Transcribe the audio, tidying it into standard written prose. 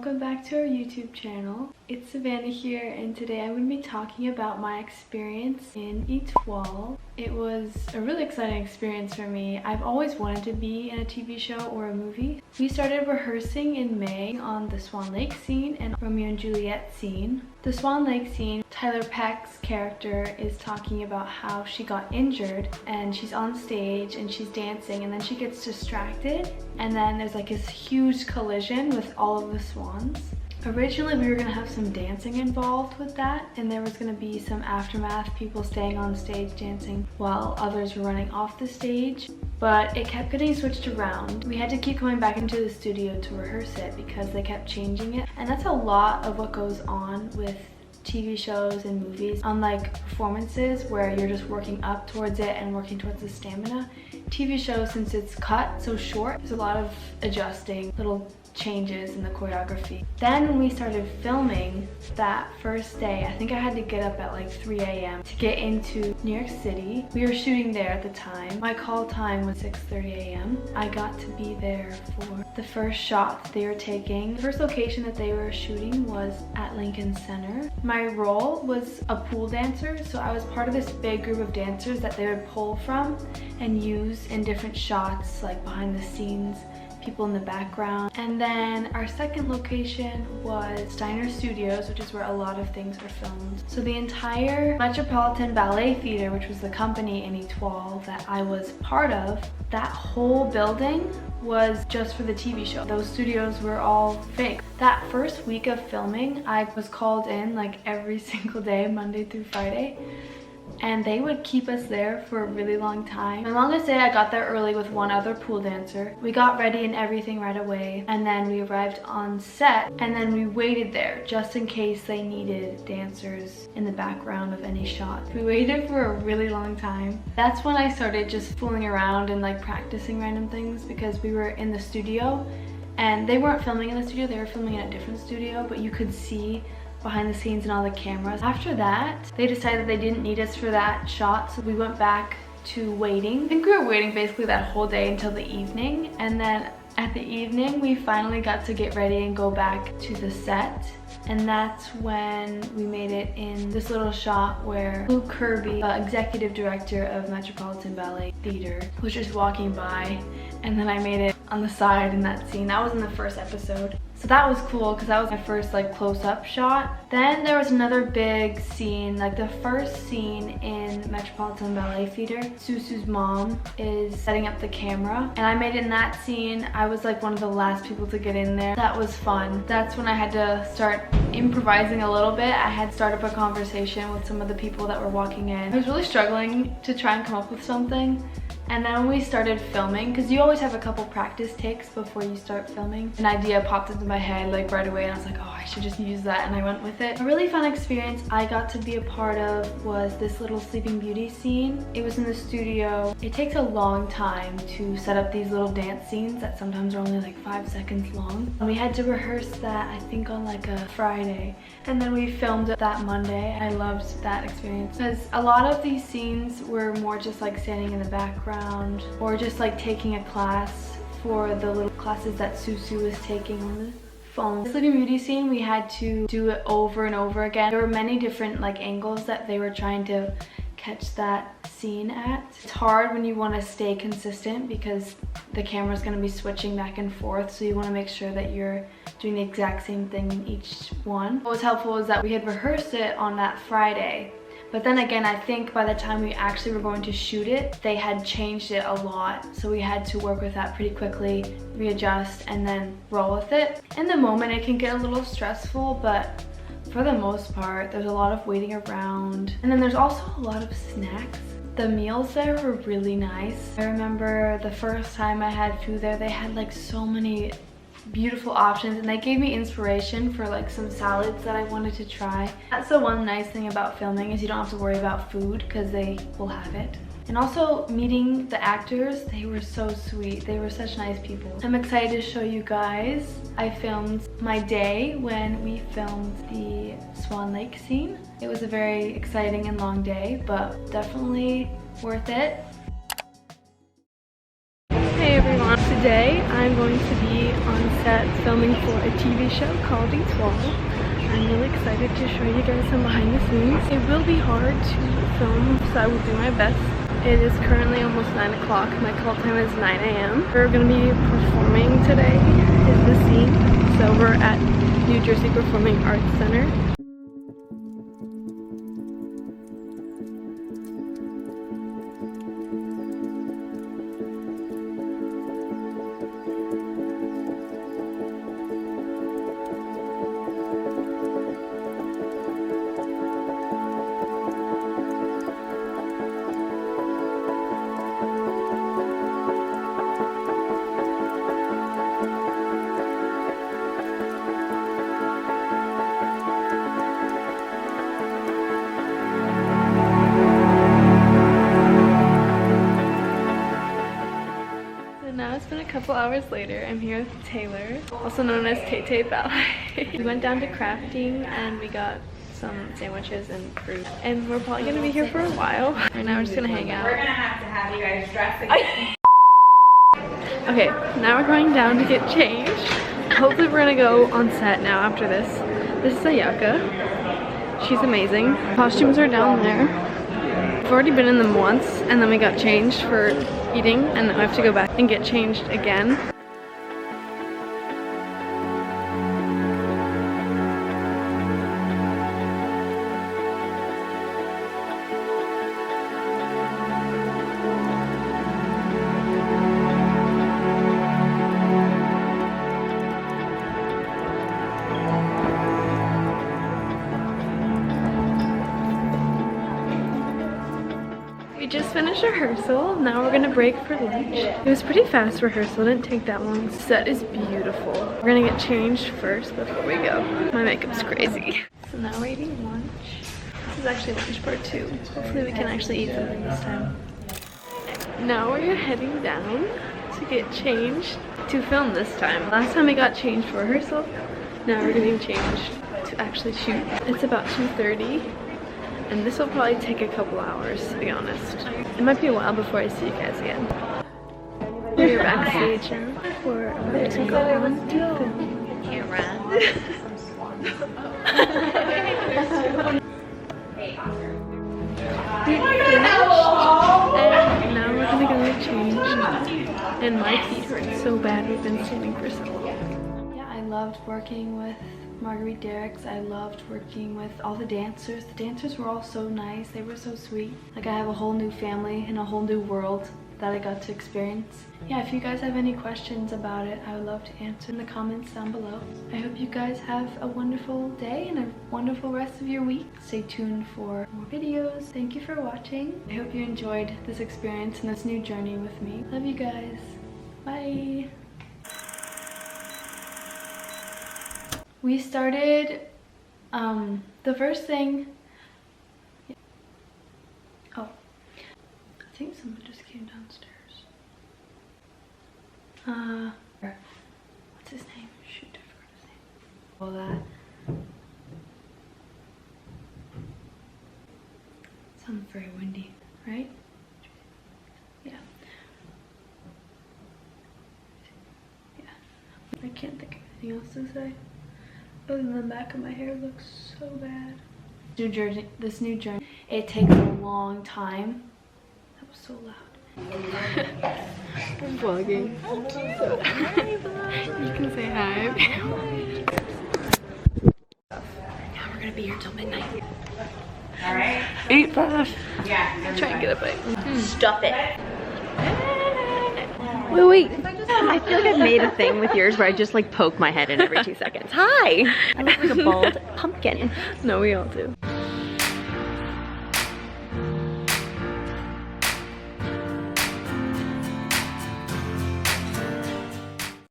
welcome back to our YouTube channel. It's Savannah here, and today I'm going to be talking about my experience in Étoile. It was a really exciting experience for me. I've always wanted to be in a TV show or a movie. We started rehearsing in May on the Swan Lake scene and Romeo and Juliet scene. The Swan Lake scene, Tyler Peck's character is talking about how she got injured and she's on stage and she's dancing, and then she gets distracted, and then there's like this huge collision with all of the swans. Originally we were going to have some dancing involved with that, and there was going to be some aftermath, people staying on stage dancing while others were running off the stage, but it kept getting switched around. We had to keep coming back into the studio to rehearse it because they kept changing it, and that's a lot of what goes on with TV shows and movies. Unlike performances where you're just working up towards it and working towards the stamina, TV shows, since it's cut so short, there's a lot of adjusting, little changes in the choreography. Then when we started filming that first day, I think I had to get up at like 3 a.m. to get into New York City. We were shooting there at the time. My call time was 6:30 a.m. I got to be there for the first shot that they were taking. The first location that they were shooting was at Lincoln Center. My role was a pool dancer, so I was part of this big group of dancers that they would pull from and use in different shots, like behind the scenes, people in the background. And then our second location was Quiner Studios, which is where a lot of things were filmed. So the entire Metropolitan Ballet Theater, which was the company in Étoile that I was part of, that whole building was just for the TV show. Those studios were all fake. That first week of filming, I was called in like every single day, Monday through Friday, and they would keep us there for a really long time. My longest day, I got there early with one other pool dancer. We got ready and everything right away, and then we arrived on set, and then we waited there just in case they needed dancers in the background of any shot. We waited for a really long time. That's when I started just fooling around and like practicing random things, because we were in the studio and they weren't filming in the studio, they were filming in a different studio, but you could see behind the scenes and all the cameras. After that, they decided they didn't need us for that shot, so we went back to waiting. I think we were waiting basically that whole day until the evening, and then at the evening we finally got to get ready and go back to the set. And that's when we made it in this little shot where Luke Kirby, executive director of Metropolitan Ballet Theater, was just walking by, and then I made it on the side in that scene. That was in the first episode. So that was cool because that was my first like close-up shot. Then there was another big scene, like the first scene in Metropolitan Ballet Theater. Susu's mom is setting up the camera, and I made it in that scene. I was like one of the last people to get in there. That was fun. That's when I had to start improvising a little bit. I had started up a conversation with some of the people that were walking in. I was really struggling to try and come up with something. And then when we started filming, because you always have a couple practice takes before you start filming, an idea popped into my head like right away, and I was like, oh, I should just use that, and I went with it. A really fun experience I got to be a part of was this little Sleeping Beauty scene. It was in the studio. It takes a long time to set up these little dance scenes that sometimes are only like 5 seconds long. And we had to rehearse that, I think, on like a Friday, and then we filmed it that Monday. I loved that experience because a lot of these scenes were more just like standing in the background or just like taking a class for the little classes that Susu was taking on the phone. The Sleeping Beauty scene, we had to do it over and over again. There were many different like angles that they were trying to catch that scene at. It's hard when you want to stay consistent because the camera's going to be switching back and forth, so you want to make sure that you're doing the exact same thing in each one. What was helpful was that we had rehearsed it on that Friday. But then again, I think by the time we actually were going to shoot it, they had changed it a lot. So we had to work with that pretty quickly, readjust, and then roll with it. In the moment, it can get a little stressful, but for the most part, there's a lot of waiting around. And then there's also a lot of snacks. The meals there were really nice. I remember the first time I had food there, they had like so many beautiful options, and they gave me inspiration for like some salads that I wanted to try. That's the one nice thing about filming, is you don't have to worry about food because they will have it. And also meeting the actors, they were so sweet. They were such nice people. I'm excited to show you guys. I filmed my day when we filmed the Swan Lake scene. It was a very exciting and long day, but definitely worth it. Hey everyone, today I'm going to be on set filming for a TV show called Étoile. I'm really excited to show you guys some behind the scenes. It will be hard to film, so I will do my best. It is currently almost 9 o'clock. My call time is 9 a.m. We're going to be performing today, is the scene. So we're at New Jersey Performing Arts Center. It's been a couple hours later. I'm here with Taylor, also known as Tay Ballet. We went down to crafting and we got some sandwiches and fruit. And we're probably gonna be here for a while. Right now we're just gonna hang out. We're gonna have you guys dress again. Okay, now we're going down to get changed. Hopefully we're gonna go on set now after this. This is Ayaka. She's amazing. Costumes are down there. I've already been in them once and then we got changed for eating and I have to go back and get changed again. We just finished rehearsal. Now we're gonna break for lunch. It was pretty fast rehearsal, it didn't take that long. The set is beautiful. We're gonna get changed first before we go. My makeup's crazy. So now we're eating lunch. This is actually lunch part 2. Hopefully we can actually eat something this time. Now we're heading down to get changed to film this time. Last time we got changed for rehearsal. Now we're getting changed to actually shoot. It's about 2:30. And this will probably take a couple hours, to be honest. It might be a while before I see you guys again. We're backstage now. We're about to go on to film. Camera. We finished, and now we're gonna go get changed. And my feet hurt so bad, we've been standing for so long. Yeah, I loved working with Marguerite Derricks. I loved working with all the dancers. The dancers were all so nice. They were so sweet. Like I have a whole new family and a whole new world that I got to experience. Yeah, if you guys have any questions about it, I would love to answer in the comments down below. I hope you guys have a wonderful day and a wonderful rest of your week. Stay tuned for more videos. Thank you for watching. I hope you enjoyed this experience and this new journey with me. Love you guys. Bye. We started, the first thing, oh, I think someone just came downstairs. What's his name? Shoot, I forgot his name. All that. Sounds very windy, right? Yeah. Yeah. I can't think of anything else to say. Oh, and the back of my hair looks so bad. This new journey, it takes a long time. That was so loud. I'm vlogging. You can say hi. Now we're gonna be here till midnight. Alright. Eat fast. Yeah. Try and get a bite. Stuff it. Wait. I feel like I've made a thing with yours where I just like poke my head in every 2 seconds. Hi! I look like a bald pumpkin. No, we all do.